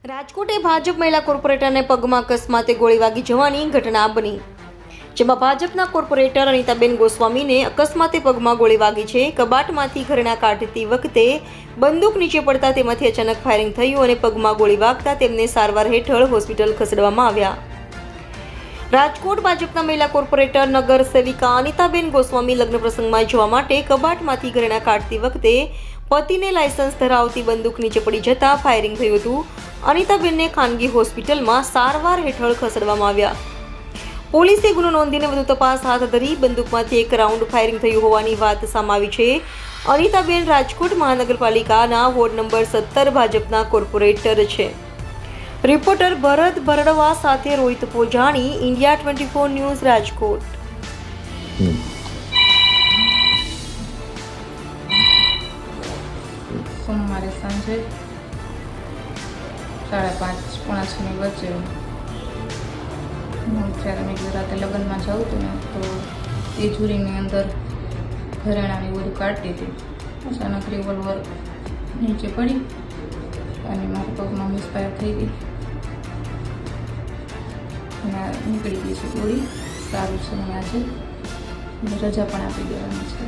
રાજકોટે ભાજપ મહિલા કોર્પોરેટરને પગમાં અકસ્માતે ગોળી વાગી જવાની ઘટના બની, જેમાં ભાજપના કોર્પોરેટર અનિતાબેન ગોસ્વામીને અકસ્માતે પગમાં ગોળી વાગી છે। કબાટમાંથી ઘરેણા કાઢતી વખતે બંદૂક નીચે પડતા તેમાંથી અચાનક ફાયરિંગ થયું અને પગમાં ગોળી વાગતા તેમને સારવાર હેઠળ હોસ્પિટલ ખસેડવામાં આવ્યા। રાજકોટ ભાજપના મહિલા કોર્પોરેટર નગર સેવિકા અનિતાબેન ગોસ્વામી લગ્ન પ્રસંગમાં જવા માટે કબાટમાંથી ઘરેણા કાઢતી વખતે પતિને લાયસન્સ ધરાવતી બંદૂક નીચે પડી જતા ફાયરિંગ થયું હતું। અનિતાબેનને ખાનગી હોસ્પિટલમાં સારવાર હેઠળ ખસેડવામાં આવ્યા। પોલીસે ગુનો નોંધીને વધુ તપાસ હાથ ધરી બંદૂકમાંથી એક રાઉન્ડ ફાયરિંગ થયું હોવાની વાત સામે આવી છે। અનિતાબેન રાજકોટ મહાનગરપાલિકાના વોર્ડ નંબર 17 ભાજપના કોર્પોરેટર છે। રિપોર્ટર ભરત ભરડવા સાથે રોહિત પોજાણી, ઇન્ડિયા 24 ન્યૂઝ, રાજકોટ। સોમવારે સાંજે 5:30-6:30 વચ્ચે હું જ્યારે મેં રાતે લગ્નમાં જાઉં હતું ને તો તિજોરીની અંદર ઘરેણાની બધું કાઢતી હતી। અચાનક રિવોલ્વર નીચે પડી અને મારા પગમાં મિસફાયર થઈ ગઈ અને નીકળી ગઈ છે ગોળી। સારું છે, મને આજે રજા પણ આપી દેવાની છે।